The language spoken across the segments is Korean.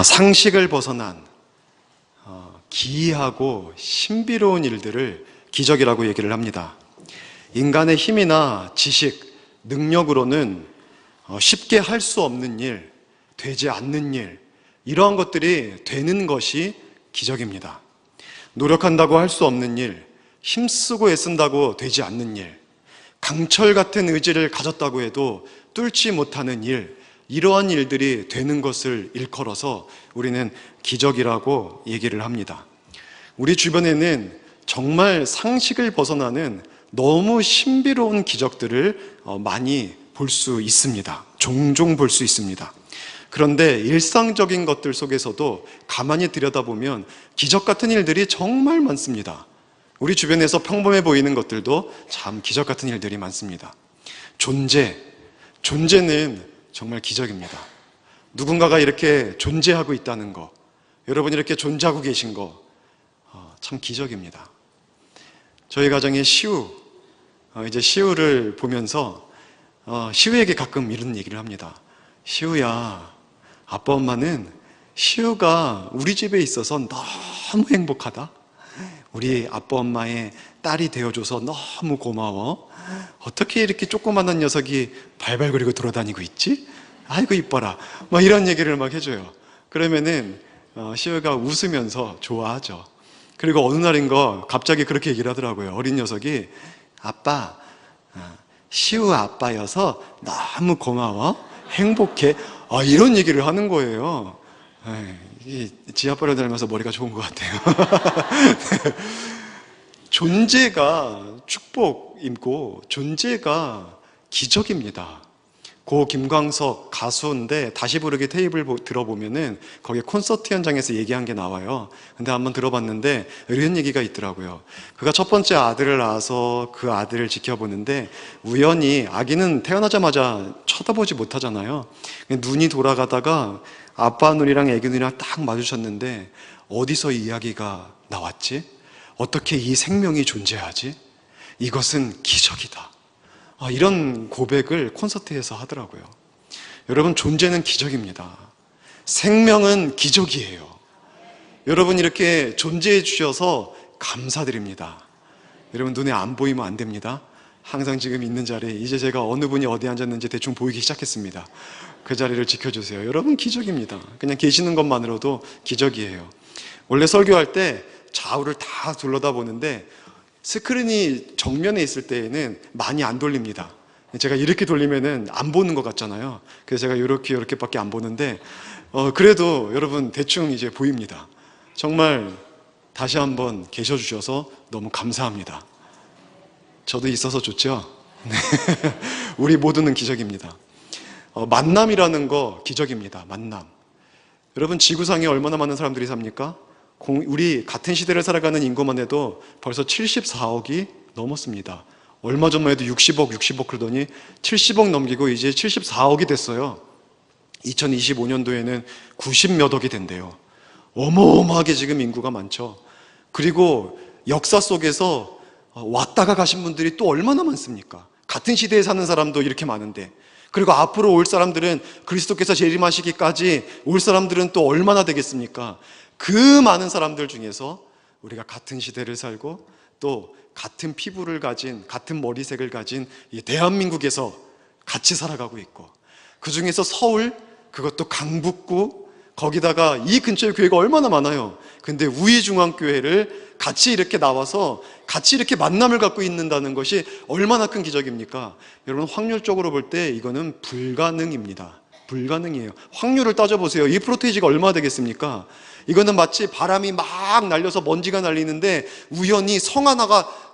상식을 벗어난 기이하고 신비로운 일들을 기적이라고 얘기를 합니다. 인간의 힘이나 지식, 능력으로는 쉽게 할 수 없는 일, 되지 않는 일, 이러한 것들이 되는 것이 기적입니다. 노력한다고 할 수 없는 일, 힘쓰고 애쓴다고 되지 않는 일, 강철 같은 의지를 가졌다고 해도 뚫지 못하는 일, 이러한 일들이 되는 것을 일컬어서 우리는 기적이라고 얘기를 합니다. 우리 주변에는 정말 상식을 벗어나는 너무 신비로운 기적들을 많이 볼 수 있습니다. 종종 볼 수 있습니다. 그런데 일상적인 것들 속에서도 가만히 들여다보면 기적 같은 일들이 정말 많습니다. 우리 주변에서 평범해 보이는 것들도 참 기적 같은 일들이 많습니다. 존재는 정말 기적입니다. 누군가가 이렇게 존재하고 있다는 거, 여러분이 이렇게 존재하고 계신 거, 참 기적입니다. 저희 가정에 이제 시우를 보면서 시우에게 가끔 이런 얘기를 합니다. 시우야, 아빠 엄마는 시우가 우리 집에 있어서 너무 행복하다. 우리 아빠 엄마의 딸이 되어줘서 너무 고마워. 어떻게 이렇게 조그마한 녀석이 발발거리고 돌아다니고 있지? 아이고 이뻐라. 막 이런 얘기를 막 해줘요. 그러면은 시우가 웃으면서 좋아하죠. 그리고 어느 날인가 갑자기 그렇게 얘기를 하더라고요. 어린 녀석이 아빠, 시우 아빠여서 너무 고마워. 행복해. 이런 얘기를 하는 거예요. 지 아빠를 닮아서 머리가 좋은 것 같아요. 존재가 축복이고 존재가 기적입니다. 고 김광석 가수인데 다시 부르기 테이블 들어보면은 거기에 콘서트 현장에서 얘기한 게 나와요. 근데 한번 들어봤는데 이런 얘기가 있더라고요. 그가 첫 번째 아들을 낳아서 그 아들을 지켜보는데 우연히 아기는 태어나자마자 쳐다보지 못하잖아요. 눈이 돌아가다가 아빠 눈이랑 애기 눈이랑 딱 마주쳤는데 어디서 이 이야기가 나왔지? 어떻게 이 생명이 존재하지? 이것은 기적이다. 이런 고백을 콘서트에서 하더라고요. 여러분, 존재는 기적입니다. 생명은 기적이에요. 여러분, 이렇게 존재해 주셔서 감사드립니다. 여러분, 눈에 안 보이면 안 됩니다. 항상 지금 있는 자리에 이제 제가 어느 분이 어디 앉았는지 대충 보이기 시작했습니다. 그 자리를 지켜주세요. 여러분, 기적입니다. 그냥 계시는 것만으로도 기적이에요. 원래 설교할 때 좌우를 다 둘러다 보는데 스크린이 정면에 있을 때에는 많이 안 돌립니다. 제가 이렇게 돌리면은 안 보는 것 같잖아요. 그래서 제가 이렇게밖에 안 보는데 그래도 여러분 대충 이제 보입니다. 정말 다시 한번 계셔주셔서 너무 감사합니다. 저도 있어서 좋죠? 네. 우리 모두는 기적입니다. 만남이라는 거 기적입니다. 만남. 여러분, 지구상에 얼마나 많은 사람들이 삽니까? 우리 같은 시대를 살아가는 인구만 해도 벌써 74억이 넘었습니다. 얼마 전만 해도 60억 그러더니 70억 넘기고 이제 74억이 됐어요. 2025년도에는 90몇 억이 된대요. 어마어마하게 지금 인구가 많죠. 그리고 역사 속에서 왔다가 가신 분들이 또 얼마나 많습니까? 같은 시대에 사는 사람도 이렇게 많은데, 그리고 앞으로 올 사람들은 그리스도께서 재림하시기까지 올 사람들은 또 얼마나 되겠습니까? 그 많은 사람들 중에서 우리가 같은 시대를 살고 또 같은 피부를 가진, 같은 머리색을 가진 이 대한민국에서 같이 살아가고 있고, 그 중에서 서울, 그것도 강북구, 거기다가 이 근처에 교회가 얼마나 많아요. 근데 우이중앙교회를 같이 이렇게 나와서 같이 이렇게 만남을 갖고 있는다는 것이 얼마나 큰 기적입니까? 여러분, 확률적으로 볼 때 이거는 불가능입니다. 불가능이에요. 확률을 따져보세요. 2%가 얼마나 되겠습니까? 이거는 마치 바람이 막 날려서 먼지가 날리는데 우연히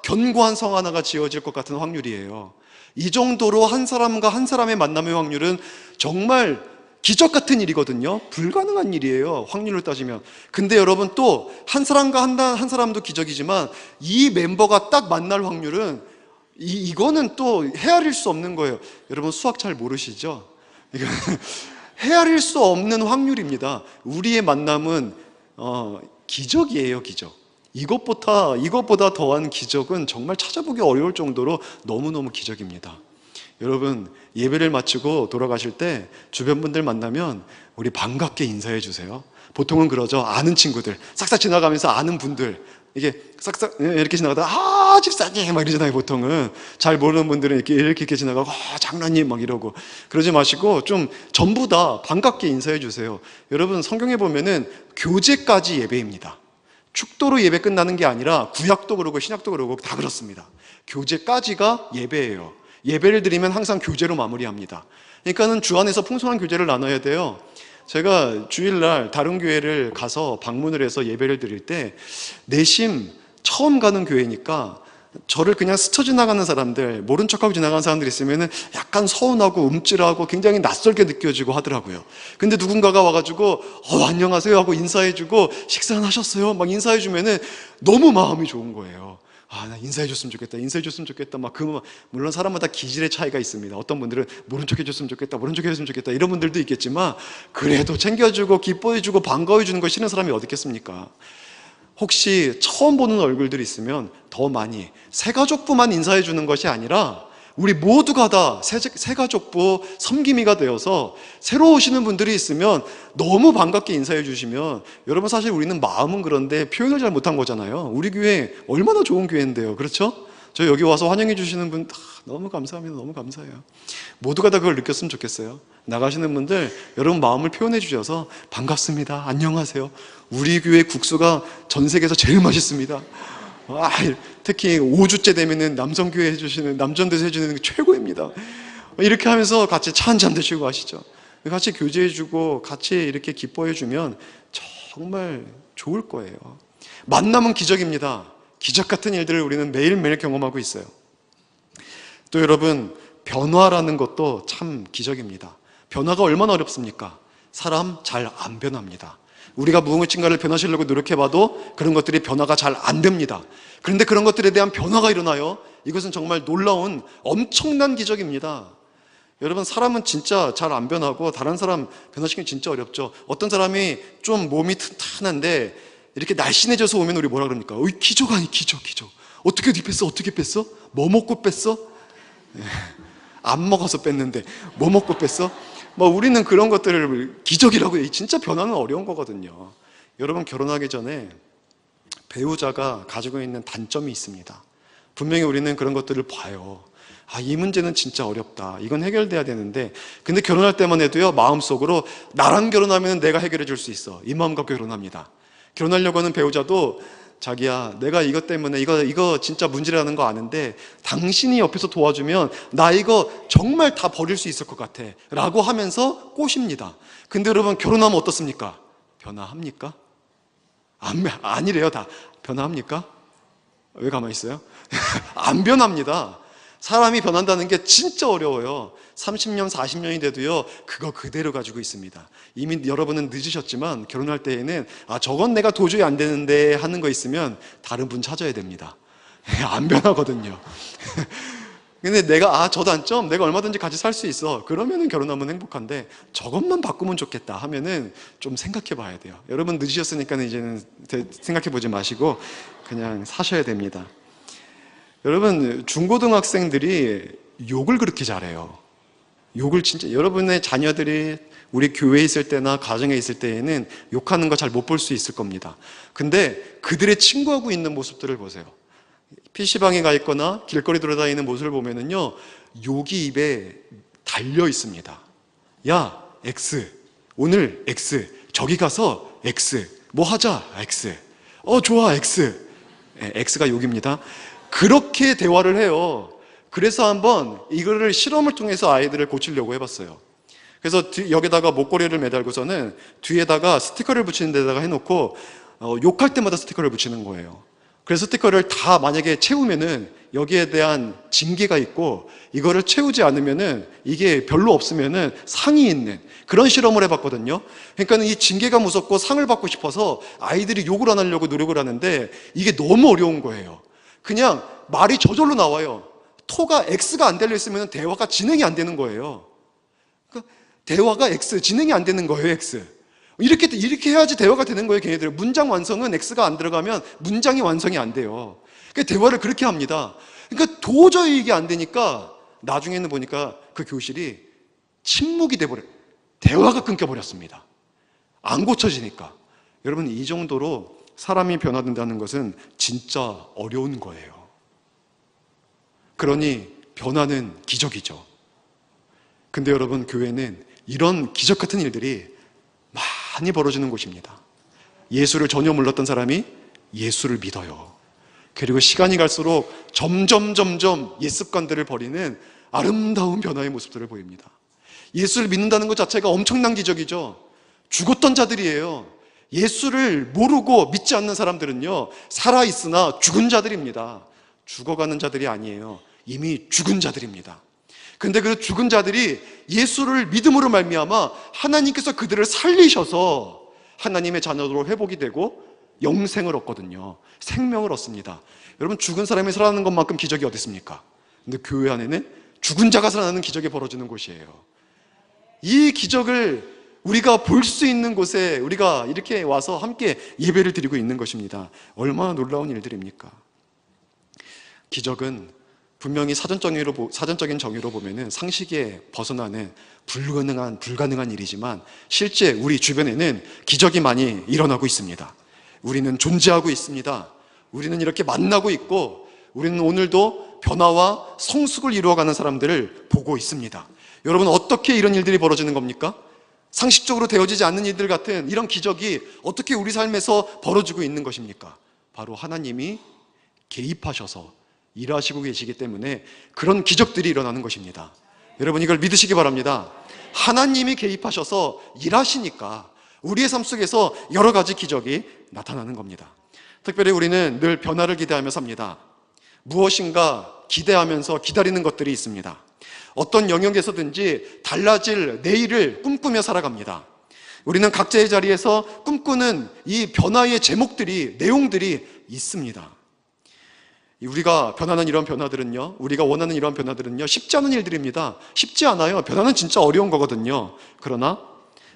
견고한 성 하나가 지어질 것 같은 확률이에요. 이 정도로 한 사람과 한 사람의 만남의 확률은 정말 기적 같은 일이거든요. 불가능한 일이에요, 확률을 따지면. 근데 여러분, 또 한 사람과 한 사람도 기적이지만 이 멤버가 딱 만날 확률은 이거는 또 헤아릴 수 없는 거예요. 여러분, 수학 잘 모르시죠? 이거는 헤아릴 수 없는 확률입니다. 우리의 만남은 기적이에요, 기적. 이것보다 더한 기적은 정말 찾아보기 어려울 정도로 너무너무 기적입니다. 여러분, 예배를 마치고 돌아가실 때 주변 분들 만나면 우리 반갑게 인사해 주세요. 보통은 그러죠. 아는 친구들, 싹싹 지나가면서 아는 분들, 이게 싹싹 이렇게 지나가다가 집사님 막 이러잖아요. 보통은 잘 모르는 분들은 이렇게 지나가고 장로님 막 이러고. 그러지 마시고 좀 전부 다 반갑게 인사해 주세요. 여러분, 성경에 보면은 교제까지 예배입니다. 축도로 예배 끝나는 게 아니라 구약도 그러고 신약도 그러고 다 그렇습니다. 교제까지가 예배예요. 예배를 드리면 항상 교제로 마무리합니다. 그러니까는 주 안에서 풍성한 교제를 나눠야 돼요. 제가 주일날 다른 교회를 가서 방문을 해서 예배를 드릴 때 내심 처음 가는 교회니까 저를 그냥 스쳐 지나가는 사람들, 모른 척하고 지나가는 사람들이 있으면 약간 서운하고 움찔하고 굉장히 낯설게 느껴지고 하더라고요. 근데 누군가가 와가지고 안녕하세요 하고 인사해주고 식사는 하셨어요? 막 인사해주면 너무 마음이 좋은 거예요. 나 인사해줬으면 좋겠다, 인사해줬으면 좋겠다. 물론 사람마다 기질의 차이가 있습니다. 어떤 분들은 모른 척 해줬으면 좋겠다, 모른 척 해줬으면 좋겠다, 이런 분들도 있겠지만, 그래도 챙겨주고 기뻐해주고 반가워해주는 거 싫은 사람이 어디 있겠습니까? 혹시 처음 보는 얼굴들이 있으면 더 많이, 새가족부만 인사해주는 것이 아니라 우리 모두가 다 새가족부 섬김이가 되어서 새로 오시는 분들이 있으면 너무 반갑게 인사해 주시면, 여러분 사실 우리는 마음은 그런데 표현을 잘 못한 거잖아요. 우리 교회 얼마나 좋은 교회인데요. 그렇죠? 저 여기 와서 환영해 주시는 분 너무 감사합니다. 너무 감사해요. 모두가 다 그걸 느꼈으면 좋겠어요. 나가시는 분들 여러분 마음을 표현해 주셔서 반갑습니다, 안녕하세요, 우리 교회 국수가 전 세계에서 제일 맛있습니다, 특히 5주째 되면은 남성교회 해주시는, 남전대에서 해주는 게 최고입니다, 이렇게 하면서 같이 차 한잔 드시고 가시죠. 같이 교제해주고 같이 이렇게 기뻐해주면 정말 좋을 거예요. 만남은 기적입니다. 기적 같은 일들을 우리는 매일매일 경험하고 있어요. 또 여러분, 변화라는 것도 참 기적입니다. 변화가 얼마나 어렵습니까? 사람 잘 안 변합니다. 우리가 무엇인가를 변화시키려고 노력해봐도 그런 것들이 변화가 잘 안 됩니다. 그런데 그런 것들에 대한 변화가 일어나요. 이것은 정말 놀라운 엄청난 기적입니다. 여러분, 사람은 진짜 잘 안 변하고 다른 사람 변화시키기 진짜 어렵죠. 어떤 사람이 좀 몸이 튼튼한데 이렇게 날씬해져서 오면 우리 뭐라 그럽니까? 기적 아니 기적. 어떻게 뺐어? 어떻게 뺐어? 뭐 먹고 뺐어? 안 먹어서 뺐는데 뭐 먹고 뺐어? 우리는 그런 것들을 기적이라고 해요. 진짜 변화는 어려운 거거든요. 여러분, 결혼하기 전에 배우자가 가지고 있는 단점이 있습니다. 분명히 우리는 그런 것들을 봐요. 이 문제는 진짜 어렵다, 이건 해결돼야 되는데, 근데 결혼할 때만 해도요, 마음속으로 나랑 결혼하면 내가 해결해 줄 수 있어, 이 마음 갖고 결혼합니다. 결혼하려고 하는 배우자도 자기야, 내가 이것 때문에 이거 진짜 문제라는 거 아는데 당신이 옆에서 도와주면 나 이거 정말 다 버릴 수 있을 것 같아 라고 하면서 꼬십니다. 근데 여러분, 결혼하면 어떻습니까? 변화합니까? 아니래요. 다 변화합니까? 왜 가만히 있어요? 안 변합니다. 사람이 변한다는 게 진짜 어려워요. 30년, 40년이 돼도요, 그거 그대로 가지고 있습니다. 이미 여러분은 늦으셨지만 결혼할 때에는 저건 내가 도저히 안 되는데 하는 거 있으면 다른 분 찾아야 됩니다. 안 변하거든요. 근데 내가 저 단점 내가 얼마든지 같이 살 수 있어, 그러면은 결혼하면 행복한데 저것만 바꾸면 좋겠다 하면은 좀 생각해 봐야 돼요. 여러분, 늦으셨으니까 이제는 생각해 보지 마시고 그냥 사셔야 됩니다. 여러분, 중고등학생들이 욕을 그렇게 잘해요. 욕을 진짜, 여러분의 자녀들이 우리 교회에 있을 때나 가정에 있을 때에는 욕하는 거 잘 못 볼 수 있을 겁니다. 근데 그들의 친구하고 있는 모습들을 보세요. PC방에 가 있거나 길거리 돌아다니는 모습을 보면은요, 욕이 입에 달려 있습니다. 야, X. 오늘 X. 저기 가서 X. 뭐 하자, X. 좋아, X. X가 욕입니다. 그렇게 대화를 해요. 그래서 한번 이거를 실험을 통해서 아이들을 고치려고 해봤어요. 그래서 여기다가 목걸이를 매달고서는 뒤에다가 스티커를 붙이는 데다가 해놓고 욕할 때마다 스티커를 붙이는 거예요. 그래서 스티커를 다 만약에 채우면은 여기에 대한 징계가 있고, 이거를 채우지 않으면은 이게 별로 없으면은 상이 있는 그런 실험을 해봤거든요. 그러니까 이 징계가 무섭고 상을 받고 싶어서 아이들이 욕을 안 하려고 노력을 하는데 이게 너무 어려운 거예요. 그냥 말이 저절로 나와요. 토가 X가 안 달려있으면 대화가 진행이 안 되는 거예요. 그러니까 대화가 X, 진행이 안 되는 거예요, X. 이렇게 해야지 대화가 되는 거예요, 걔네들. 문장 완성은 X가 안 들어가면 문장이 완성이 안 돼요. 그러니까 대화를 그렇게 합니다. 그러니까 도저히 이게 안 되니까 나중에는 보니까 그 교실이 침묵이 돼버려, 대화가 끊겨버렸습니다. 안 고쳐지니까. 여러분, 이 정도로 사람이 변화된다는 것은 진짜 어려운 거예요. 그러니 변화는 기적이죠. 근데 여러분, 교회는 이런 기적 같은 일들이 많이 벌어지는 곳입니다. 예수를 전혀 몰랐던 사람이 예수를 믿어요. 그리고 시간이 갈수록 점점 옛 습관들을 버리는 아름다운 변화의 모습들을 보입니다. 예수를 믿는다는 것 자체가 엄청난 기적이죠. 죽었던 자들이에요. 예수를 모르고 믿지 않는 사람들은요, 살아있으나 죽은 자들입니다. 죽어가는 자들이 아니에요. 이미 죽은 자들입니다. 근데 그 죽은 자들이 예수를 믿음으로 말미암아 하나님께서 그들을 살리셔서 하나님의 자녀로 회복이 되고 영생을 얻거든요. 생명을 얻습니다. 여러분, 죽은 사람이 살아나는 것만큼 기적이 어디 있습니까? 근데 교회 안에는 죽은 자가 살아나는 기적이 벌어지는 곳이에요. 이 기적을 우리가 볼 수 있는 곳에 우리가 이렇게 와서 함께 예배를 드리고 있는 것입니다. 얼마나 놀라운 일들입니까? 기적은 분명히 사전적인 정의로 보면은 상식에 벗어나는 불가능한 일이지만 실제 우리 주변에는 기적이 많이 일어나고 있습니다. 우리는 존재하고 있습니다. 우리는 이렇게 만나고 있고, 우리는 오늘도 변화와 성숙을 이루어가는 사람들을 보고 있습니다. 여러분, 어떻게 이런 일들이 벌어지는 겁니까? 상식적으로 되어지지 않는 일들 같은 이런 기적이 어떻게 우리 삶에서 벌어지고 있는 것입니까? 바로 하나님이 개입하셔서 일하시고 계시기 때문에 그런 기적들이 일어나는 것입니다. 여러분, 이걸 믿으시기 바랍니다. 하나님이 개입하셔서 일하시니까 우리의 삶 속에서 여러 가지 기적이 나타나는 겁니다. 특별히 우리는 늘 변화를 기대하며 삽니다. 무엇인가 기대하면서 기다리는 것들이 있습니다. 어떤 영역에서든지 달라질 내일을 꿈꾸며 살아갑니다. 우리는 각자의 자리에서 꿈꾸는 이 변화의 제목들이, 내용들이 있습니다. 우리가 변하는 이런 변화들은요, 우리가 원하는 이런 변화들은요, 쉽지 않은 일들입니다. 쉽지 않아요. 변화는 진짜 어려운 거거든요. 그러나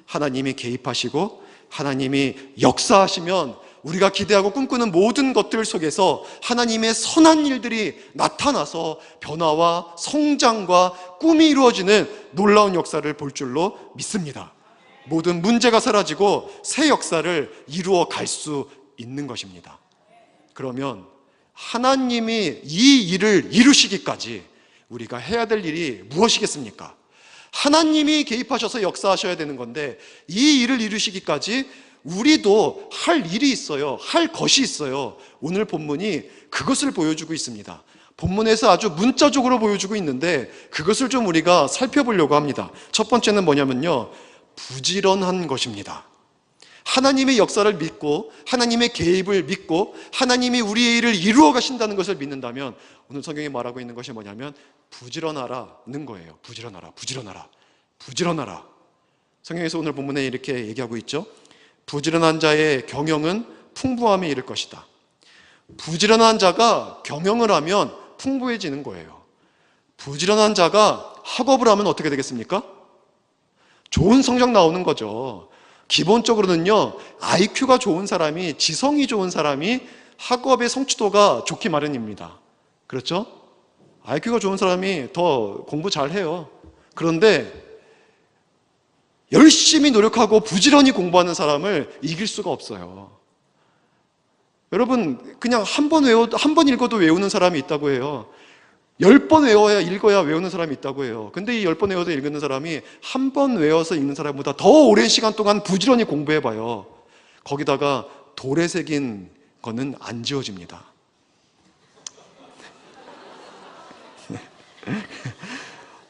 하나님이 개입하시고 하나님이 역사하시면 우리가 기대하고 꿈꾸는 모든 것들 속에서 하나님의 선한 일들이 나타나서 변화와 성장과 꿈이 이루어지는 놀라운 역사를 볼 줄로 믿습니다. 모든 문제가 사라지고 새 역사를 이루어 갈 수 있는 것입니다. 그러면 하나님이 이 일을 이루시기까지 우리가 해야 될 일이 무엇이겠습니까? 하나님이 개입하셔서 역사하셔야 되는 건데, 이 일을 이루시기까지 우리도 할 일이 있어요. 할 것이 있어요. 오늘 본문이 그것을 보여주고 있습니다. 본문에서 아주 문자적으로 보여주고 있는데 그것을 좀 우리가 살펴보려고 합니다. 첫 번째는 뭐냐면요, 부지런한 것입니다. 하나님의 역사를 믿고 하나님의 개입을 믿고 하나님이 우리의 일을 이루어 가신다는 것을 믿는다면 오늘 성경이 말하고 있는 것이 뭐냐면 부지런하라는 거예요. 부지런하라. 성경에서 오늘 본문에 이렇게 얘기하고 있죠. 부지런한 자의 경영은 풍부함에 이를 것이다. 부지런한 자가 경영을 하면 풍부해지는 거예요. 부지런한 자가 학업을 하면 어떻게 되겠습니까? 좋은 성적 나오는 거죠. 기본적으로는요, IQ가 좋은 사람이, 지성이 좋은 사람이 학업의 성취도가 좋기 마련입니다. 그렇죠? IQ가 좋은 사람이 더 공부 잘해요. 그런데 열심히 노력하고 부지런히 공부하는 사람을 이길 수가 없어요. 여러분, 그냥 한 번 읽어도 외우는 사람이 있다고 해요. 10번 읽어야 외우는 사람이 있다고 해요. 근데 이 10번 외워도 읽는 사람이 한 번 외워서 읽는 사람보다 더 오랜 시간 동안 부지런히 공부해봐요. 거기다가 돌에 새긴 거는 안 지워집니다.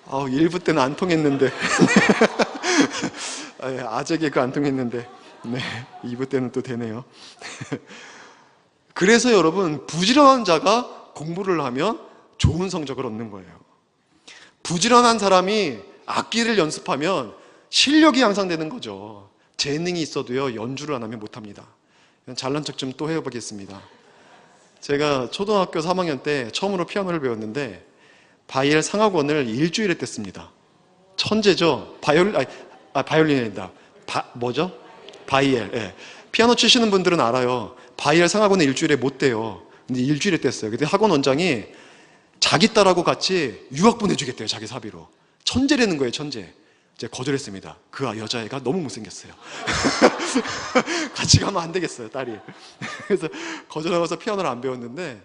1부 때는 안 통했는데 아재 개그 안 통했는데 2부 때는 또 되네요. 그래서 여러분, 부지런한 자가 공부를 하면 좋은 성적을 얻는 거예요. 부지런한 사람이 악기를 연습하면 실력이 향상되는 거죠. 재능이 있어도요, 연주를 안 하면 못합니다. 잘난 척 좀 또 해보겠습니다. 제가 초등학교 3학년 때 처음으로 피아노를 배웠는데 바이엘 상학원을 일주일에 뗐습니다. 천재죠. 바이올린이다. 바이엘. 예. 피아노 치시는 분들은 알아요. 바이엘 상학원을 일주일에 못 떼요. 근데 일주일에 뗐어요. 근데 학원 원장이 자기 딸하고 같이 유학 보내주겠대요. 자기 사비로. 천재라는 거예요, 천재. 이제 거절했습니다. 그 여자애가 너무 못생겼어요. 같이 가면 안 되겠어요, 딸이. 그래서 거절하고서 피아노를 안 배웠는데,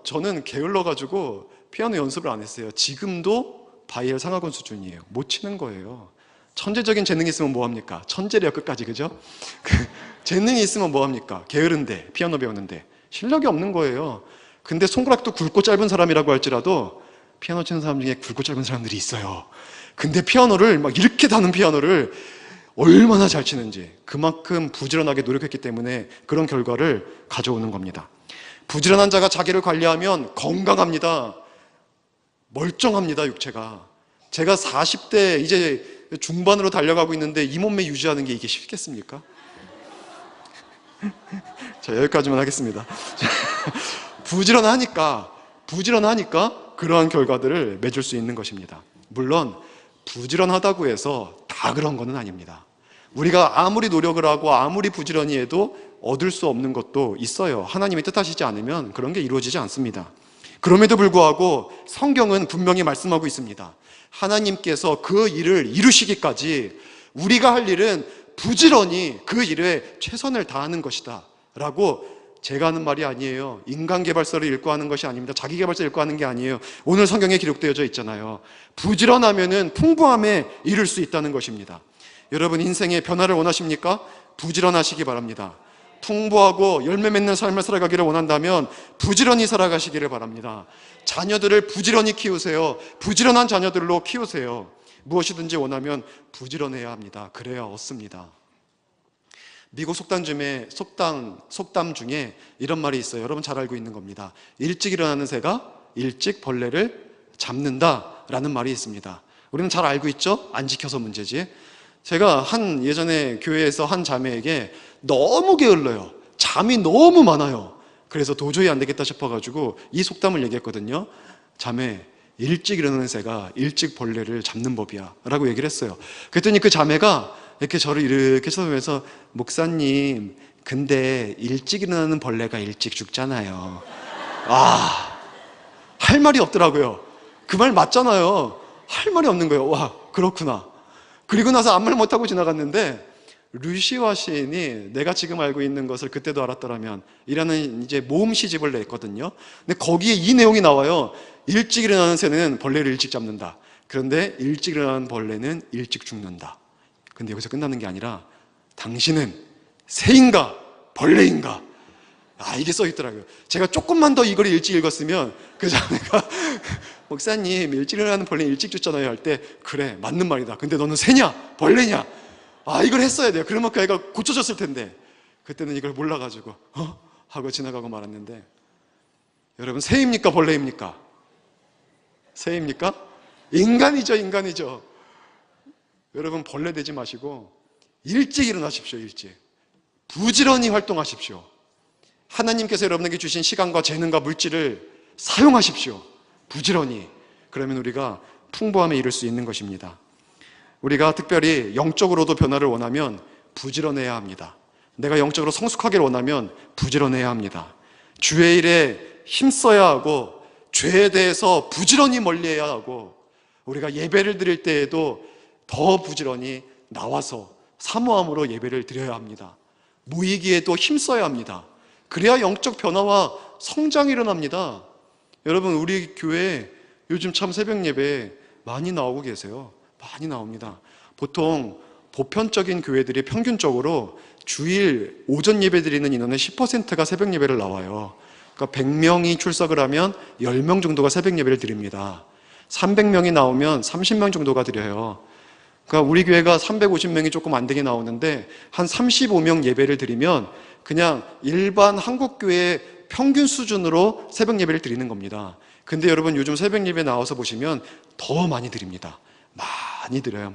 저는 게을러가지고 피아노 연습을 안 했어요. 지금도 바이엘 상하권 수준이에요. 못 치는 거예요. 천재적인 재능이 있으면 뭐합니까? 천재래요, 끝까지, 그죠? 재능이 있으면 뭐합니까? 게으른데, 피아노 배우는데. 실력이 없는 거예요. 근데 손가락도 굵고 짧은 사람이라고 할지라도 피아노 치는 사람 중에 굵고 짧은 사람들이 있어요. 근데 피아노를 막 이렇게 다는 피아노를 얼마나 잘 치는지, 그만큼 부지런하게 노력했기 때문에 그런 결과를 가져오는 겁니다. 부지런한 자가 자기를 관리하면 건강합니다. 멀쩡합니다, 육체가. 제가 40대 이제 중반으로 달려가고 있는데 이 몸매 유지하는 게 이게 쉽겠습니까? 자, 여기까지만 하겠습니다. 부지런하니까 그러한 결과들을 맺을 수 있는 것입니다. 물론 부지런하다고 해서 다 그런 것은 아닙니다. 우리가 아무리 노력을 하고 아무리 부지런히 해도 얻을 수 없는 것도 있어요. 하나님이 뜻하시지 않으면 그런 게 이루어지지 않습니다. 그럼에도 불구하고 성경은 분명히 말씀하고 있습니다. 하나님께서 그 일을 이루시기까지 우리가 할 일은 부지런히 그 일에 최선을 다하는 것이다 라고, 제가 하는 말이 아니에요. 인간개발서를 읽고 하는 것이 아닙니다. 자기개발서 읽고 하는 게 아니에요. 오늘 성경에 기록되어져 있잖아요. 부지런하면은 풍부함에 이를 수 있다는 것입니다. 여러분, 인생의 변화를 원하십니까? 부지런하시기 바랍니다. 풍부하고 열매 맺는 삶을 살아가기를 원한다면 부지런히 살아가시기를 바랍니다. 자녀들을 부지런히 키우세요. 부지런한 자녀들로 키우세요. 무엇이든지 원하면 부지런해야 합니다. 그래야 얻습니다. 미국 속담 중에 이런 말이 있어요. 여러분 잘 알고 있는 겁니다. 일찍 일어나는 새가 일찍 벌레를 잡는다 라는 말이 있습니다. 우리는 잘 알고 있죠? 안 지켜서 문제지. 제가 예전에 교회에서 한 자매에게 너무 게을러요. 잠이 너무 많아요. 그래서 도저히 안 되겠다 싶어가지고 이 속담을 얘기했거든요. 자매, 일찍 일어나는 새가 일찍 벌레를 잡는 법이야 라고 얘기를 했어요. 그랬더니 그 자매가 이렇게 저를 이렇게 쳐다보면서, 목사님, 근데 일찍 일어나는 벌레가 일찍 죽잖아요. 할 말이 없더라고요. 그 말 맞잖아요. 할 말이 없는 거예요. 와, 그렇구나. 그리고 나서 아무 말 못하고 지나갔는데, 루시와 시인이 내가 지금 알고 있는 것을 그때도 알았더라면 이라는 이제 모음 시집을 냈거든요. 근데 거기에 이 내용이 나와요. 일찍 일어나는 새는 벌레를 일찍 잡는다. 그런데 일찍 일어나는 벌레는 일찍 죽는다. 근데 여기서 끝나는 게 아니라, 당신은 새인가 벌레인가? 이게 써 있더라고요. 제가 조금만 더 이걸 일찍 읽었으면 그 자매가 목사님, 일찍 일어나는 벌레는 일찍 죽잖아요 할 때, 그래, 맞는 말이다. 근데 너는 새냐 벌레냐? 이걸 했어야 돼요. 그러면 그 애가 고쳐졌을 텐데, 그때는 이걸 몰라가지고 하고 지나가고 말았는데, 여러분, 새입니까 벌레입니까? 새입니까? 인간이죠. 여러분, 벌레 되지 마시고 일찍 일어나십시오. 일찍 부지런히 활동하십시오. 하나님께서 여러분에게 주신 시간과 재능과 물질을 사용하십시오. 부지런히. 그러면 우리가 풍부함에 이를 수 있는 것입니다. 우리가 특별히 영적으로도 변화를 원하면 부지런해야 합니다. 내가 영적으로 성숙하기를 원하면 부지런해야 합니다. 주의 일에 힘써야 하고, 죄에 대해서 부지런히 멀리해야 하고, 우리가 예배를 드릴 때에도 더 부지런히 나와서 사모함으로 예배를 드려야 합니다. 모이기에도 힘써야 합니다. 그래야 영적 변화와 성장이 일어납니다. 여러분, 우리 교회 요즘 참 새벽 예배 많이 나오고 계세요. 많이 나옵니다. 보통 보편적인 교회들이 평균적으로 주일 오전 예배 드리는 인원의 10%가 새벽 예배를 나와요. 그러니까 100명이 출석을 하면 10명 정도가 새벽 예배를 드립니다. 300명이 나오면 30명 정도가 드려요. 그러니까 우리 교회가 350명이 조금 안 되게 나오는데 한 35명 예배를 드리면 그냥 일반 한국교회 평균 수준으로 새벽 예배를 드리는 겁니다. 근데 여러분, 요즘 새벽 예배 나와서 보시면 더 많이 드립니다. 많이 드려요.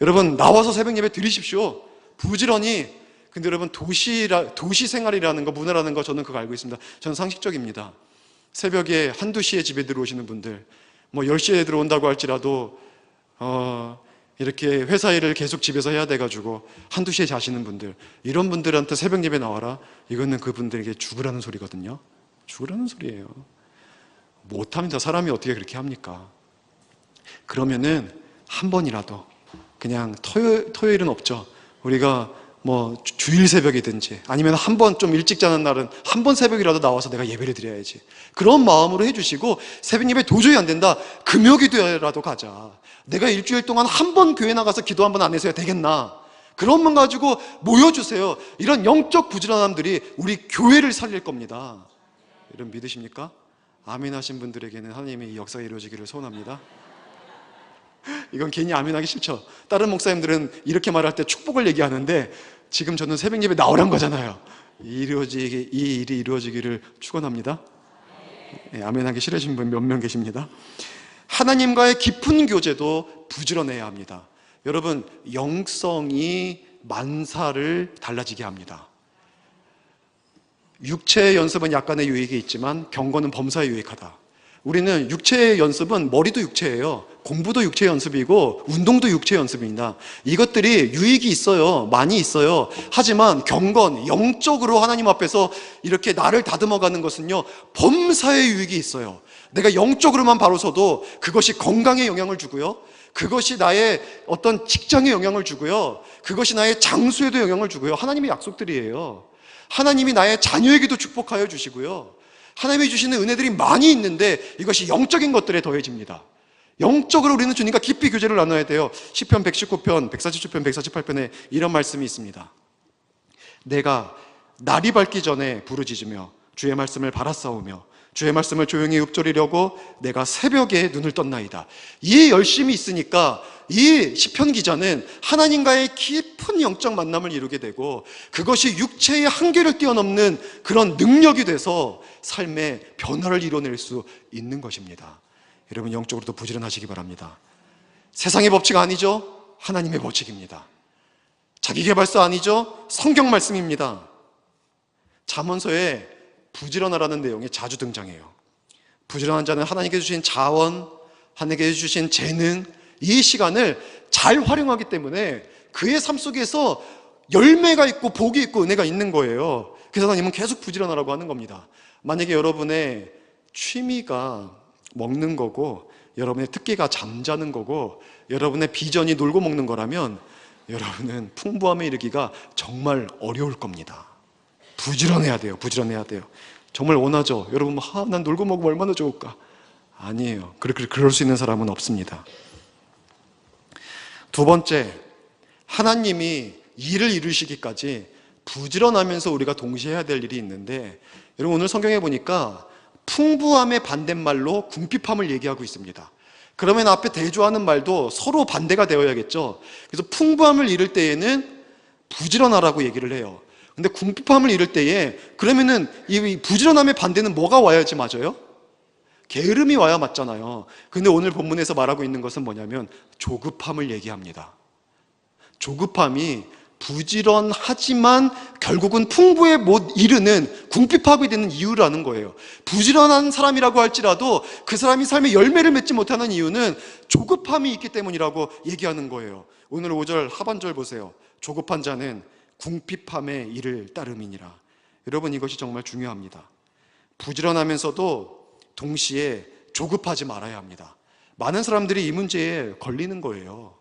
여러분, 나와서 새벽 예배 드리십시오. 부지런히. 근데 여러분, 도시 생활이라는 거, 문화라는 거, 저는 그거 알고 있습니다. 저는 상식적입니다. 새벽에 한두 시에 집에 들어오시는 분들, 10시에 들어온다고 할지라도 이렇게 회사 일을 계속 집에서 해야 돼가지고 한두 시에 자시는 분들, 이런 분들한테 새벽 예배 나와라, 이거는 그분들에게 죽으라는 소리거든요. 죽으라는 소리예요. 못합니다. 사람이 어떻게 그렇게 합니까? 그러면은 한 번이라도 그냥 토요일은 없죠. 우리가 뭐 주일 새벽이든지 아니면 한 번 좀 일찍 자는 날은 한 번 새벽이라도 나와서 내가 예배를 드려야지, 그런 마음으로 해주시고, 새벽 예배 도저히 안 된다, 금요기도라도 가자. 내가 일주일 동안 한 번 교회 나가서 기도 한 번 안 해서야 되겠나, 그런 만 가지고 모여주세요. 이런 영적 부지런함들이 우리 교회를 살릴 겁니다. 여러분 믿으십니까? 아멘 하신 분들에게는 하나님의 이 역사가 이루어지기를 소원합니다. 이건 괜히 아멘하기 싫죠. 다른 목사님들은 이렇게 말할 때 축복을 얘기하는데 지금 저는 새벽 예배 나오란 거잖아요. 이 일이 이루어지기를 축원합니다. 네, 아멘하기 싫으신 분 몇 명 계십니다. 하나님과의 깊은 교제도 부지런해야 합니다. 여러분, 영성이 만사를 달라지게 합니다. 육체의 연습은 약간의 유익이 있지만 경건은 범사에 유익하다. 우리는 육체의 연습은, 머리도 육체예요. 공부도 육체의 연습이고 운동도 육체의 연습입니다. 이것들이 유익이 있어요. 많이 있어요. 하지만 경건, 영적으로 하나님 앞에서 이렇게 나를 다듬어가는 것은요, 범사의 유익이 있어요. 내가 영적으로만 바로 서도 그것이 건강에 영향을 주고요, 그것이 나의 어떤 직장에 영향을 주고요, 그것이 나의 장수에도 영향을 주고요. 하나님의 약속들이에요. 하나님이 나의 자녀에게도 축복하여 주시고요, 하나님이 주시는 은혜들이 많이 있는데 이것이 영적인 것들에 더해집니다. 영적으로 우리는 주님과 깊이 교제를 나눠야 돼요. 시편 119편, 147편, 148편에 이런 말씀이 있습니다. 내가 날이 밝기 전에 부르짖으며 주의 말씀을 바라싸우며 주의 말씀을 조용히 읊조리려고 내가 새벽에 눈을 떴나이다. 이 열심이 있으니까 이 시편 기자는 하나님과의 깊은 영적 만남을 이루게 되고 그것이 육체의 한계를 뛰어넘는 그런 능력이 돼서 삶의 변화를 이뤄낼 수 있는 것입니다. 여러분, 영적으로도 부지런하시기 바랍니다. 세상의 법칙 아니죠? 하나님의 법칙입니다. 자기계발서 아니죠? 성경 말씀입니다. 잠언서에 부지런하라는 내용이 자주 등장해요. 부지런한 자는 하나님께 주신 자원, 하나님께 주신 재능, 이 시간을 잘 활용하기 때문에 그의 삶 속에서 열매가 있고 복이 있고 은혜가 있는 거예요. 그래서 하나님은 계속 부지런하라고 하는 겁니다. 만약에 여러분의 취미가 먹는 거고 여러분의 특기가 잠자는 거고 여러분의 비전이 놀고 먹는 거라면 여러분은 풍부함에 이르기가 정말 어려울 겁니다. 부지런해야 돼요. 부지런해야 돼요. 정말 원하죠? 여러분, 난 놀고 먹으면 얼마나 좋을까? 아니에요. 그럴 수 있는 사람은 없습니다. 두 번째, 하나님이 일을 이루시기까지 부지런하면서 우리가 동시에 해야 될 일이 있는데, 여러분 오늘 성경에 보니까 풍부함의 반대말로 궁핍함을 얘기하고 있습니다. 그러면 앞에 대조하는 말도 서로 반대가 되어야겠죠. 그래서 풍부함을 이룰 때에는 부지런하라고 얘기를 해요. 근데 궁핍함을 이룰 때에 그러면은 이 부지런함의 반대는 뭐가 와야지 맞아요? 게으름이 와야 맞잖아요. 근데 오늘 본문에서 말하고 있는 것은 뭐냐면 조급함을 얘기합니다. 조급함이 부지런하지만 결국은 풍부에 못 이르는 궁핍하게 되는 이유라는 거예요. 부지런한 사람이라고 할지라도 그 사람이 삶의 열매를 맺지 못하는 이유는 조급함이 있기 때문이라고 얘기하는 거예요. 오늘 5절 하반절 보세요. 조급한 자는 궁핍함의 일을 따름이니라. 여러분, 이것이 정말 중요합니다. 부지런하면서도 동시에 조급하지 말아야 합니다. 많은 사람들이 이 문제에 걸리는 거예요.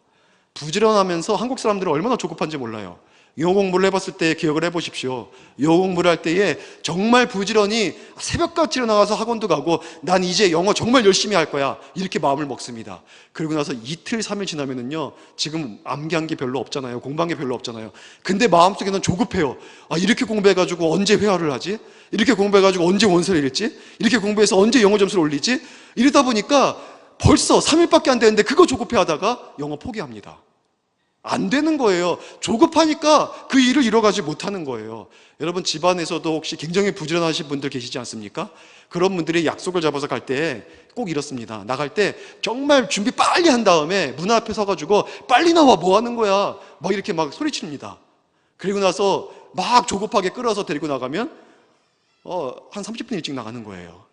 부지런하면서 한국 사람들은 얼마나 조급한지 몰라요. 영어 공부를 해봤을 때 기억을 해보십시오. 영어 공부를 할 때에 정말 부지런히 새벽같이 일어나가서 학원도 가고 난 이제 영어 정말 열심히 할 거야, 이렇게 마음을 먹습니다. 그리고 나서 이틀 3일 지나면은요, 지금 암기한 게 별로 없잖아요. 공부한 게 별로 없잖아요. 근데 마음속에는 조급해요. 이렇게 공부해가지고 언제 회화를 하지? 이렇게 공부해가지고 언제 원서를 읽지? 이렇게 공부해서 언제 영어 점수를 올리지? 이러다 보니까 벌써 3일밖에 안 되는데 그거 조급해 하다가 영어 포기합니다. 안 되는 거예요. 조급하니까 그 일을 이뤄가지 못하는 거예요. 여러분, 집안에서도 혹시 굉장히 부지런하신 분들 계시지 않습니까? 그런 분들이 약속을 잡아서 갈 때 꼭 이렇습니다. 나갈 때 정말 준비 빨리 한 다음에 문 앞에 서가지고 빨리 나와, 뭐 하는 거야, 막 이렇게 막 소리칩니다. 그리고 나서 막 조급하게 끌어서 데리고 나가면 한 30분 일찍 나가는 거예요.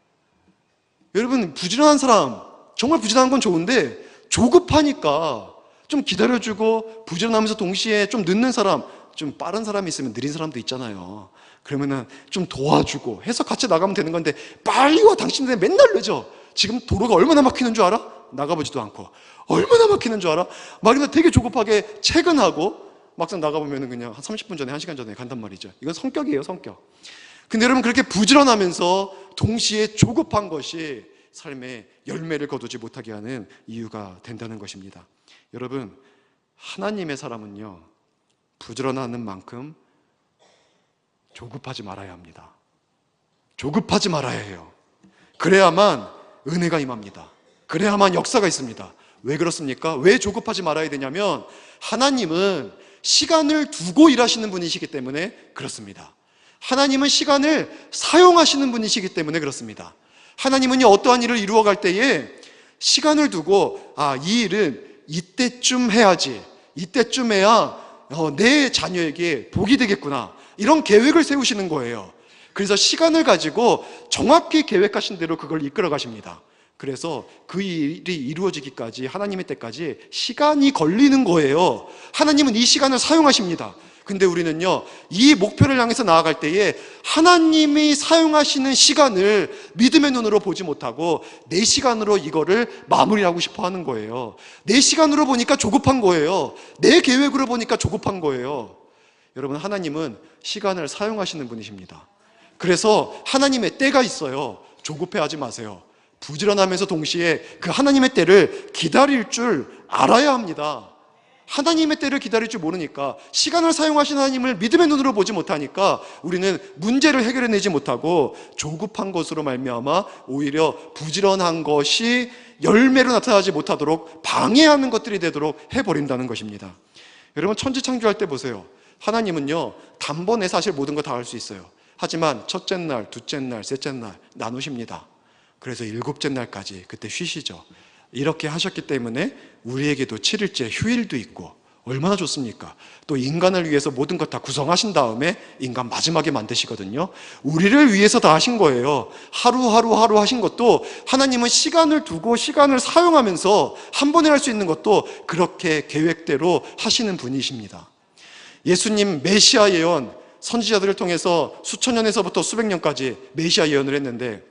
여러분, 부지런한 사람, 정말 부지런한 건 좋은데 조급하니까 좀 기다려주고, 부지런하면서 동시에 좀 늦는 사람, 좀 빠른 사람이 있으면 느린 사람도 있잖아요. 그러면은 좀 도와주고 해서 같이 나가면 되는 건데, 빨리 와, 당신들 맨날 늦어. 지금 도로가 얼마나 막히는 줄 알아? 나가보지도 않고. 얼마나 막히는 줄 알아? 막 이러면 되게 조급하게 퇴근하고 막상 나가보면 그냥 한 30분 전에, 1시간 전에 간단 말이죠. 이건 성격이에요, 성격. 근데 여러분, 그렇게 부지런하면서 동시에 조급한 것이 삶의 열매를 거두지 못하게 하는 이유가 된다는 것입니다. 여러분, 하나님의 사람은요, 부지런하는 만큼 조급하지 말아야 합니다. 조급하지 말아야 해요. 그래야만 은혜가 임합니다. 그래야만 역사가 있습니다. 왜 그렇습니까? 왜 조급하지 말아야 되냐면, 하나님은 시간을 두고 일하시는 분이시기 때문에 그렇습니다. 하나님은 시간을 사용하시는 분이시기 때문에 그렇습니다. 하나님은요, 어떠한 일을 이루어갈 때에 시간을 두고, 이 일은 이때쯤 해야지, 이때쯤 해야 내 자녀에게 복이 되겠구나, 이런 계획을 세우시는 거예요. 그래서 시간을 가지고 정확히 계획하신 대로 그걸 이끌어 가십니다. 그래서 그 일이 이루어지기까지, 하나님의 때까지 시간이 걸리는 거예요. 하나님은 이 시간을 사용하십니다. 근데 우리는요, 이 목표를 향해서 나아갈 때에 하나님이 사용하시는 시간을 믿음의 눈으로 보지 못하고 내 시간으로 이거를 마무리하고 싶어 하는 거예요. 내 시간으로 보니까 조급한 거예요. 내 계획으로 보니까 조급한 거예요. 여러분, 하나님은 시간을 사용하시는 분이십니다. 그래서 하나님의 때가 있어요. 조급해하지 마세요. 부지런하면서 동시에 그 하나님의 때를 기다릴 줄 알아야 합니다. 하나님의 때를 기다릴 줄 모르니까, 시간을 사용하시는 하나님을 믿음의 눈으로 보지 못하니까 우리는 문제를 해결해내지 못하고 조급한 것으로 말미암아 오히려 부지런한 것이 열매로 나타나지 못하도록 방해하는 것들이 되도록 해버린다는 것입니다. 여러분, 천지창조할 때 보세요. 하나님은요, 단번에 사실 모든 거 다 할 수 있어요. 하지만 첫째 날, 둘째 날, 셋째 날 나누십니다. 그래서 일곱째 날까지 그때 쉬시죠. 이렇게 하셨기 때문에 우리에게도 7일째 휴일도 있고 얼마나 좋습니까? 또 인간을 위해서 모든 것 다 구성하신 다음에 인간 마지막에 만드시거든요. 우리를 위해서 다 하신 거예요. 하루 하신 것도 하나님은 시간을 두고 시간을 사용하면서 한 번에 할 수 있는 것도 그렇게 계획대로 하시는 분이십니다. 예수님 메시아 예언, 선지자들을 통해서 수천 년에서부터 수백 년까지 메시아 예언을 했는데,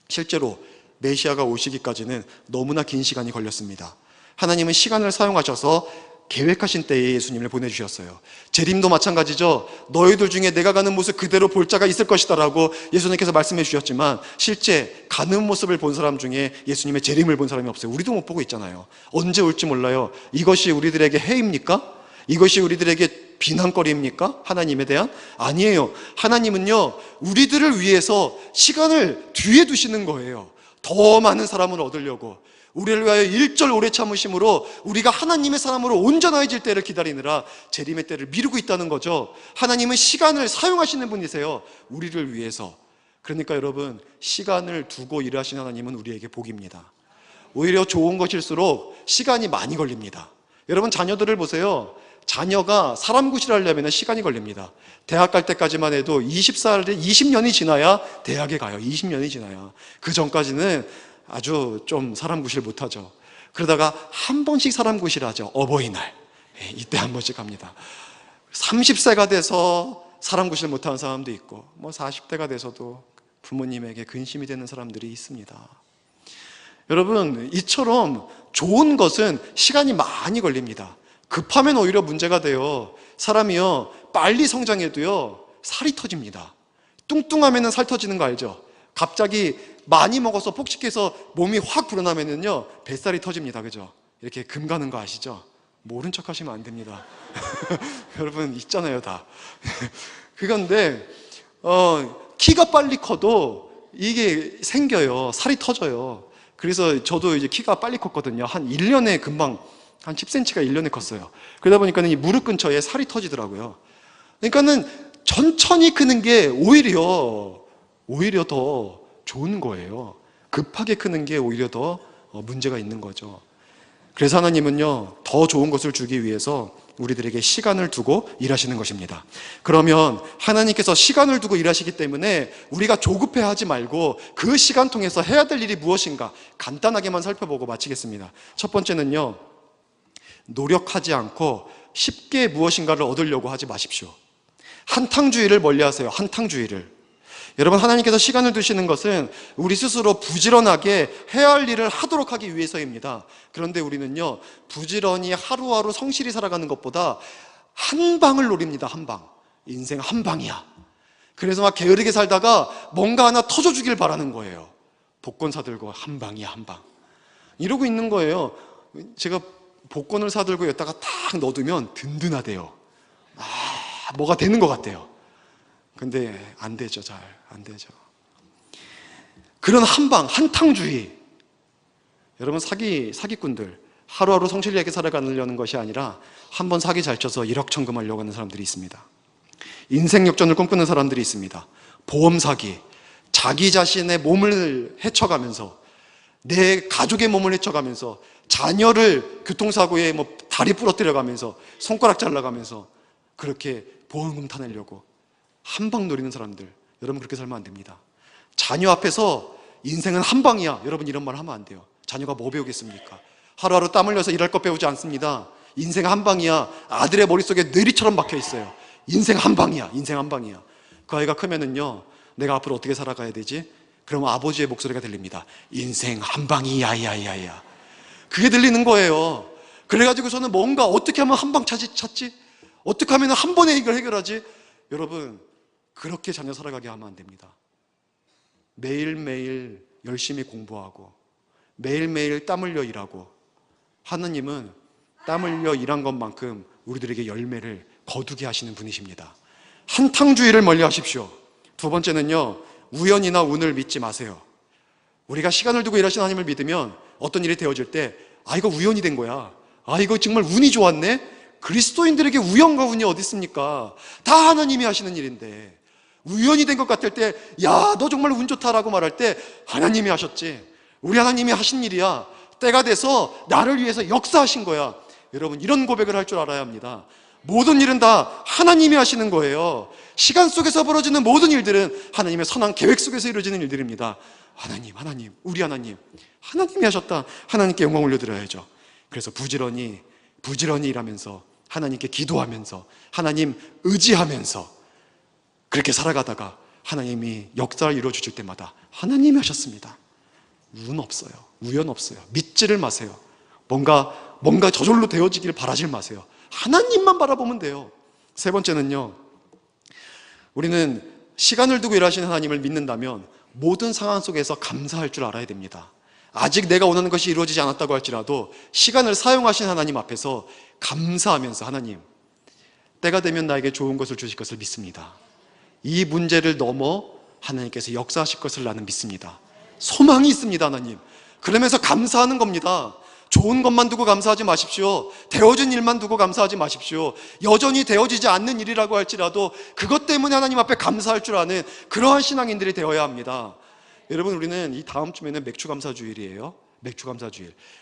실제로 메시아가 오시기까지는 너무나 긴 시간이 걸렸습니다. 하나님은 시간을 사용하셔서 계획하신 때에 예수님을 보내주셨어요. 재림도 마찬가지죠. 너희들 중에 내가 가는 모습 그대로 볼 자가 있을 것이다 라고 예수님께서 말씀해 주셨지만, 실제 가는 모습을 본 사람 중에 예수님의 재림을 본 사람이 없어요. 우리도 못 보고 있잖아요. 언제 올지 몰라요. 이것이 우리들에게 해입니까? 이것이 우리들에게 비난거리입니까? 하나님에 대한? 아니에요. 하나님은요, 우리들을 위해서 시간을 뒤에 두시는 거예요. 더 많은 사람을 얻으려고, 우리를 위하여 일절 오래 참으심으로 우리가 하나님의 사람으로 온전해질 때를 기다리느라 재림의 때를 미루고 있다는 거죠. 하나님은 시간을 사용하시는 분이세요. 우리를 위해서. 그러니까 여러분, 시간을 두고 일하시는 하나님은 우리에게 복입니다. 오히려 좋은 것일수록 시간이 많이 걸립니다. 여러분, 자녀들을 보세요. 자녀가 사람 구실하려면 시간이 걸립니다. 대학 갈 때까지만 해도 20년이 지나야 대학에 가요. 20년이 지나야. 그 전까지는 아주 좀 사람 구실 못하죠. 그러다가 한 번씩 사람 구실하죠. 어버이날. 이때 한 번씩 합니다. 30세가 돼서 사람 구실 못하는 사람도 있고, 40대가 돼서도 부모님에게 근심이 되는 사람들이 있습니다. 여러분, 이처럼 좋은 것은 시간이 많이 걸립니다. 급하면 오히려 문제가 돼요. 사람이요, 빨리 성장해도요, 살이 터집니다. 뚱뚱하면 살 터지는 거 알죠? 갑자기 많이 먹어서 폭식해서 몸이 확 불어나면요, 뱃살이 터집니다. 그죠? 이렇게 금 가는 거 아시죠? 모른 척 하시면 안 됩니다. 여러분, 있잖아요, 다. 그런데, 키가 빨리 커도 이게 생겨요. 살이 터져요. 그래서 저도 이제 키가 빨리 컸거든요. 한 1년에 금방 한 10cm가 1년에 컸어요. 그러다 보니까는 이 무릎 근처에 살이 터지더라고요. 그러니까는 천천히 크는 게 오히려 더 좋은 거예요. 급하게 크는 게 오히려 더 문제가 있는 거죠. 그래서 하나님은요, 더 좋은 것을 주기 위해서 우리들에게 시간을 두고 일하시는 것입니다. 그러면 하나님께서 시간을 두고 일하시기 때문에 우리가 조급해하지 말고 그 시간 통해서 해야 될 일이 무엇인가 간단하게만 살펴보고 마치겠습니다. 첫 번째는요, 노력하지 않고 쉽게 무엇인가를 얻으려고 하지 마십시오. 한탕주의를 멀리하세요. 한탕주의를. 여러분, 하나님께서 시간을 두시는 것은 우리 스스로 부지런하게 해야 할 일을 하도록 하기 위해서입니다. 그런데 우리는요, 부지런히 하루하루 성실히 살아가는 것보다 한 방을 노립니다. 한 방. 인생 한 방이야. 그래서 막 게으르게 살다가 뭔가 하나 터져주길 바라는 거예요. 복권 사들고 한 방이야, 한 방. 이러고 있는 거예요. 제가 복권을 사들고 여기다가 탁 넣어두면 든든하대요. 뭐가 되는 것 같대요. 근데 안 되죠. 잘 안 되죠. 그런 한방, 한탕주의. 여러분, 사기꾼들 하루하루 성실하게 살아가려는 것이 아니라 한번 사기 잘 쳐서 일확천금하려고 하는 사람들이 있습니다. 인생 역전을 꿈꾸는 사람들이 있습니다. 보험 사기, 자기 자신의 몸을 해쳐가면서, 내 가족의 몸을 해쳐가면서, 자녀를 교통사고에 다리 부러뜨려가면서, 손가락 잘라가면서 그렇게 보험금 타내려고 한방 노리는 사람들, 여러분 그렇게 살면 안 됩니다. 자녀 앞에서 인생은 한 방이야, 여러분 이런 말 하면 안 돼요. 자녀가 뭐 배우겠습니까? 하루하루 땀 흘려서 일할 것 배우지 않습니다. 인생 한 방이야. 아들의 머릿속에 뇌리처럼 박혀 있어요. 인생 한 방이야, 인생 한 방이야. 그 아이가 크면은요, 내가 앞으로 어떻게 살아가야 되지? 그러면 아버지의 목소리가 들립니다. 인생 한 방이야, 야야야야. 그게 들리는 거예요. 그래가지고서는 뭔가 어떻게 하면 한 방 찾지? 어떻게 하면 한 번에 이걸 해결하지? 여러분, 그렇게 자녀 살아가게 하면 안 됩니다. 매일매일 열심히 공부하고 매일매일 땀 흘려 일하고, 하느님은 땀 흘려 일한 것만큼 우리들에게 열매를 거두게 하시는 분이십니다. 한탕주의를 멀리 하십시오. 두 번째는요, 우연이나 운을 믿지 마세요. 우리가 시간을 두고 일하시는 하나님을 믿으면 어떤 일이 되어질 때, 이거 우연이 된 거야. 이거 정말 운이 좋았네? 그리스도인들에게 우연과 운이 어디 있습니까? 다 하나님이 하시는 일인데, 우연이 된 것 같을 때, 야, 너 정말 운 좋다라고 말할 때, 하나님이 하셨지. 우리 하나님이 하신 일이야. 때가 돼서 나를 위해서 역사하신 거야. 여러분, 이런 고백을 할 줄 알아야 합니다. 모든 일은 다 하나님이 하시는 거예요. 시간 속에서 벌어지는 모든 일들은 하나님의 선한 계획 속에서 이루어지는 일들입니다. 하나님, 우리 하나님이 하셨다. 하나님께 영광 올려드려야죠. 그래서 부지런히 일하면서, 하나님께 기도하면서, 하나님 의지하면서 그렇게 살아가다가 하나님이 역사를 이루어주실 때마다 하나님이 하셨습니다. 운 없어요. 우연 없어요. 믿지를 마세요. 뭔가 저절로 되어지길 바라질 마세요. 하나님만 바라보면 돼요. 세 번째는요, 우리는 시간을 두고 일하시는 하나님을 믿는다면 모든 상황 속에서 감사할 줄 알아야 됩니다. 아직 내가 원하는 것이 이루어지지 않았다고 할지라도 시간을 사용하신 하나님 앞에서 감사하면서, 하나님, 때가 되면 나에게 좋은 것을 주실 것을 믿습니다. 이 문제를 넘어 하나님께서 역사하실 것을 나는 믿습니다. 소망이 있습니다, 하나님. 그러면서 감사하는 겁니다. 좋은 것만 두고 감사하지 마십시오. 되어진 일만 두고 감사하지 마십시오. 여전히 되어지지 않는 일이라고 할지라도 그것 때문에 하나님 앞에 감사할 줄 아는 그러한 신앙인들이 되어야 합니다. 여러분, 우리는 이 다음 주에는 맥주감사주일이에요.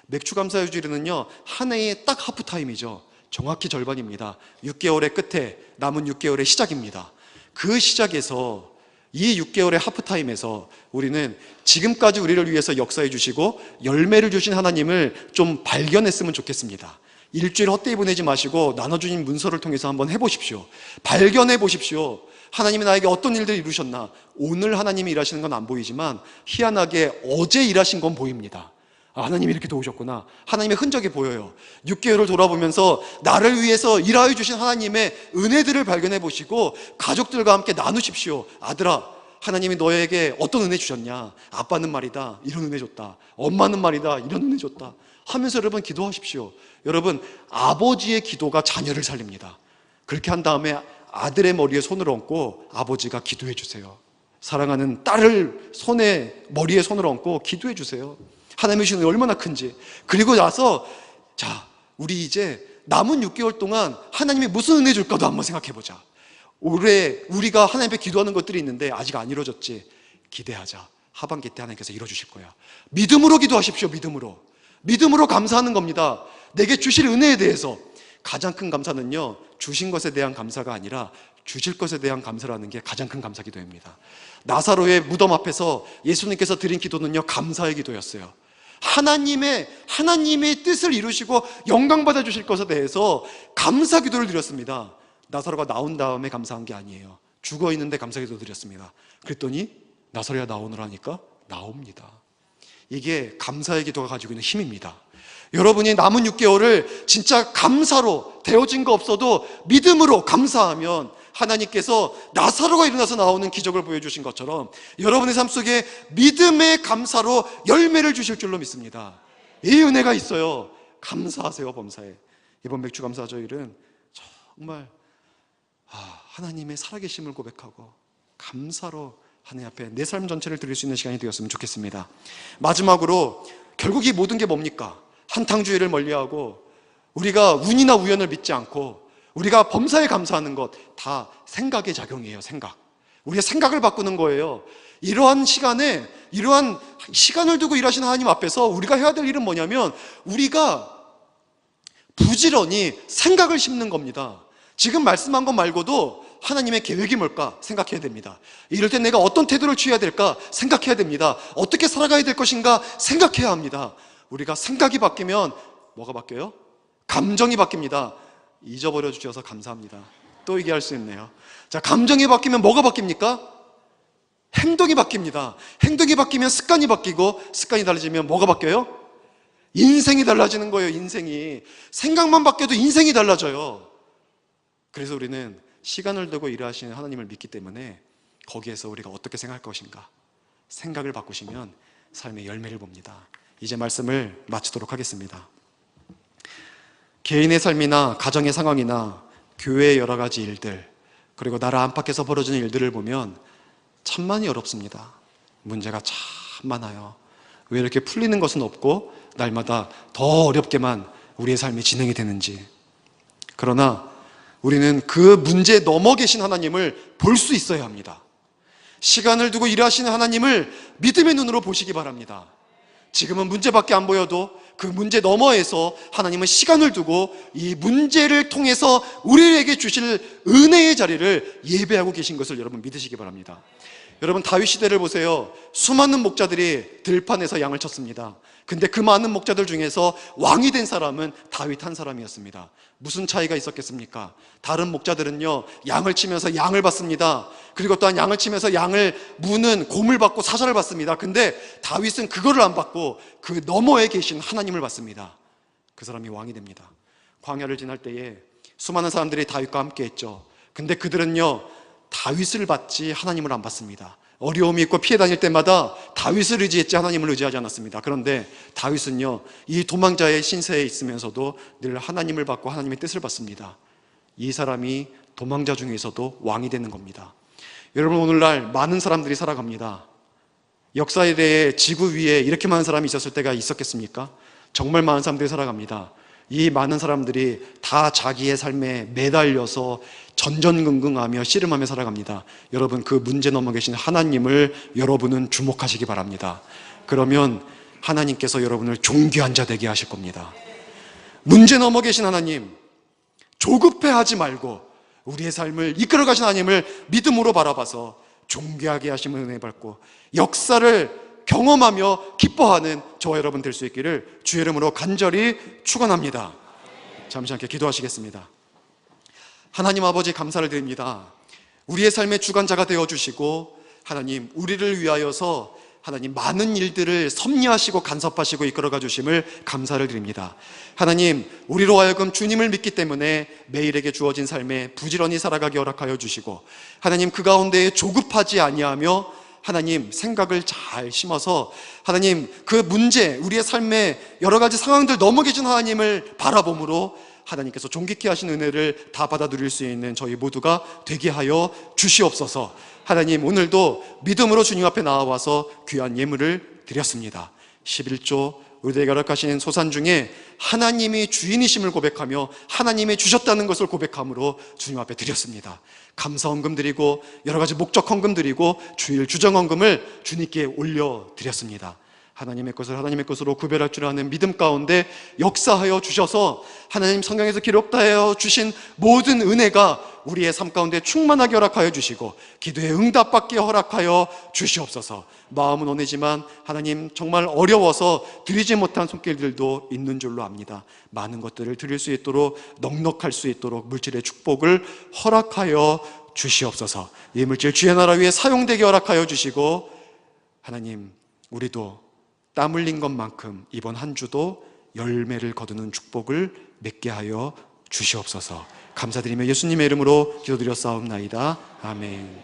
맥주감사주일은요, 한 해의 딱 하프타임이죠. 정확히 절반입니다. 6개월의 끝에 남은 6개월의 시작입니다. 그 시작에서, 이 6개월의 하프타임에서 우리는 지금까지 우리를 위해서 역사해 주시고 열매를 주신 하나님을 좀 발견했으면 좋겠습니다. 일주일 헛되이 보내지 마시고 나눠주신 문서를 통해서 한번 해보십시오. 발견해 보십시오. 하나님이 나에게 어떤 일들을 이루셨나. 오늘 하나님이 일하시는 건 안 보이지만 희한하게 어제 일하신 건 보입니다. 하나님이 이렇게 도우셨구나. 하나님의 흔적이 보여요. 6개월을 돌아보면서 나를 위해서 일하여 주신 하나님의 은혜들을 발견해 보시고 가족들과 함께 나누십시오. 아들아, 하나님이 너에게 어떤 은혜 주셨냐. 아빠는 말이다, 이런 은혜 줬다. 엄마는 말이다, 이런 은혜 줬다 하면서 여러분 기도하십시오. 여러분, 아버지의 기도가 자녀를 살립니다. 그렇게 한 다음에 아들의 머리에 손을 얹고 아버지가 기도해 주세요. 사랑하는 딸을 머리에 손을 얹고 기도해 주세요. 하나님의 주는 얼마나 큰지. 그리고 나서, 자, 우리 이제 남은 6개월 동안 하나님이 무슨 은혜 줄까도 한번 생각해보자. 올해 우리가 하나님 앞에 기도하는 것들이 있는데 아직 안 이루어졌지. 기대하자. 하반기 때 하나님께서 이루어주실 거야. 믿음으로 기도하십시오. 믿음으로 감사하는 겁니다. 내게 주실 은혜에 대해서. 가장 큰 감사는요, 주신 것에 대한 감사가 아니라 주실 것에 대한 감사라는 게 가장 큰 감사 기도입니다. 나사로의 무덤 앞에서 예수님께서 드린 기도는요, 감사의 기도였어요. 하나님의 뜻을 이루시고 영광 받아 주실 것에 대해서 감사 기도를 드렸습니다. 나사로가 나온 다음에 감사한 게 아니에요. 죽어 있는데 감사기도 드렸습니다. 그랬더니 나사로야 나오너라니까 나옵니다. 이게 감사의 기도가 가지고 있는 힘입니다. 여러분이 남은 6개월을 진짜 감사로, 데워진 거 없어도 믿음으로 감사하면 하나님께서 나사로가 일어나서 나오는 기적을 보여주신 것처럼 여러분의 삶 속에 믿음의 감사로 열매를 주실 줄로 믿습니다. 이 은혜가 있어요. 감사하세요. 범사에 이번 맥주 감사주일은 정말 하나님의 살아계심을 고백하고 감사로 하나님 앞에 내 삶 전체를 드릴 수 있는 시간이 되었으면 좋겠습니다. 마지막으로 결국 이 모든 게 뭡니까? 한탕주의를 멀리하고 우리가 운이나 우연을 믿지 않고 우리가 범사에 감사하는 것 다 생각의 작용이에요. 생각. 우리의 생각을 바꾸는 거예요. 이러한 시간에 이러한 시간을 두고 일하시는 하나님 앞에서 우리가 해야 될 일은 뭐냐면 우리가 부지런히 생각을 심는 겁니다. 지금 말씀한 것 말고도 하나님의 계획이 뭘까 생각해야 됩니다. 이럴 때 내가 어떤 태도를 취해야 될까 생각해야 됩니다. 어떻게 살아가야 될 것인가 생각해야 합니다. 우리가 생각이 바뀌면 뭐가 바뀌어요? 감정이 바뀝니다. 잊어버려 주셔서 감사합니다. 또 얘기할 수 있네요. 자, 감정이 바뀌면 뭐가 바뀝니까? 행동이 바뀝니다. 행동이 바뀌면 습관이 바뀌고 습관이 달라지면 뭐가 바뀌어요? 인생이 달라지는 거예요. 인생이. 생각만 바뀌어도 인생이 달라져요. 그래서 우리는 시간을 두고 일하시는 하나님을 믿기 때문에 거기에서 우리가 어떻게 생각할 것인가 생각을 바꾸시면 삶의 열매를 봅니다. 이제 말씀을 마치도록 하겠습니다. 개인의 삶이나 가정의 상황이나 교회의 여러 가지 일들, 그리고 나라 안팎에서 벌어지는 일들을 보면 참 많이 어렵습니다. 문제가 참 많아요. 왜 이렇게 풀리는 것은 없고 날마다 더 어렵게만 우리의 삶이 진행이 되는지. 그러나 우리는 그 문제에 넘어 계신 하나님을 볼 수 있어야 합니다. 시간을 두고 일하시는 하나님을 믿음의 눈으로 보시기 바랍니다. 지금은 문제밖에 안 보여도 그 문제 너머에서 하나님은 시간을 두고 이 문제를 통해서 우리에게 주실 은혜의 자리를 예배하고 계신 것을 여러분 믿으시기 바랍니다. 여러분 다윗 시대를 보세요. 수많은 목자들이 들판에서 양을 쳤습니다. 근데 그 많은 목자들 중에서 왕이 된 사람은 다윗 한 사람이었습니다. 무슨 차이가 있었겠습니까? 다른 목자들은요 양을 치면서 양을 받습니다. 그리고 또한 양을 치면서 양을 무는 곰을 받고 사자를 받습니다. 근데 다윗은 그거를 안 받고 그 너머에 계신 하나님을 받습니다. 그 사람이 왕이 됩니다. 광야를 지날 때에 수많은 사람들이 다윗과 함께 했죠. 근데 그들은요 다윗을 받지 하나님을 안 받습니다. 어려움이 있고 피해 다닐 때마다 다윗을 의지했지 하나님을 의지하지 않았습니다. 그런데 다윗은요 이 도망자의 신세에 있으면서도 늘 하나님을 받고 하나님의 뜻을 받습니다. 이 사람이 도망자 중에서도 왕이 되는 겁니다. 여러분 오늘날 많은 사람들이 살아갑니다. 역사에 대해 지구 위에 이렇게 많은 사람이 있었을 때가 있었겠습니까? 정말 많은 사람들이 살아갑니다. 이 많은 사람들이 다 자기의 삶에 매달려서 전전긍긍하며 씨름하며 살아갑니다. 여러분 그 문제 넘어 계신 하나님을 여러분은 주목하시기 바랍니다. 그러면 하나님께서 여러분을 존귀한 자 되게 하실 겁니다. 문제 넘어 계신 하나님, 조급해하지 말고 우리의 삶을 이끌어 가신 하나님을 믿음으로 바라봐서 존귀하게 하심을 은혜 받고 역사를 경험하며 기뻐하는 저와 여러분 될 수 있기를 주의 이름으로 간절히 축원합니다. 잠시 함께 기도하시겠습니다. 하나님 아버지 감사를 드립니다. 우리의 삶의 주관자가 되어주시고 하나님 우리를 위하여서 하나님 많은 일들을 섭리하시고 간섭하시고 이끌어가 주심을 감사를 드립니다. 하나님 우리로 하여금 주님을 믿기 때문에 매일에게 주어진 삶에 부지런히 살아가게 허락하여 주시고 하나님 그 가운데 조급하지 아니하며 하나님 생각을 잘 심어서 하나님 그 문제 우리의 삶의 여러 가지 상황들 넘어 계신 하나님을 바라봄으로 하나님께서 존귀케 하신 은혜를 다 받아 누릴 수 있는 저희 모두가 되게 하여 주시옵소서. 하나님 오늘도 믿음으로 주님 앞에 나와서 귀한 예물을 드렸습니다. 11조 우리에게 허락하신 소산 중에 하나님이 주인이심을 고백하며 하나님이 주셨다는 것을 고백함으로 주님 앞에 드렸습니다. 감사 헌금 드리고 여러 가지 목적 헌금 드리고 주일 주정 헌금을 주님께 올려드렸습니다. 하나님의 것을 하나님의 것으로 구별할 줄 아는 믿음 가운데 역사하여 주셔서 하나님 성경에서 기록하여 주신 모든 은혜가 우리의 삶 가운데 충만하게 허락하여 주시고 기도에 응답받게 허락하여 주시옵소서. 마음은 원하지만 하나님 정말 어려워서 드리지 못한 손길들도 있는 줄로 압니다. 많은 것들을 드릴 수 있도록 넉넉할 수 있도록 물질의 축복을 허락하여 주시옵소서. 이 물질 주의 나라 위에 사용되게 허락하여 주시고, 하나님, 우리도 땀 흘린 것만큼 이번 한 주도 열매를 거두는 축복을 맺게 하여 주시옵소서. 감사드리며 예수님의 이름으로 기도드렸사옵나이다. 아멘.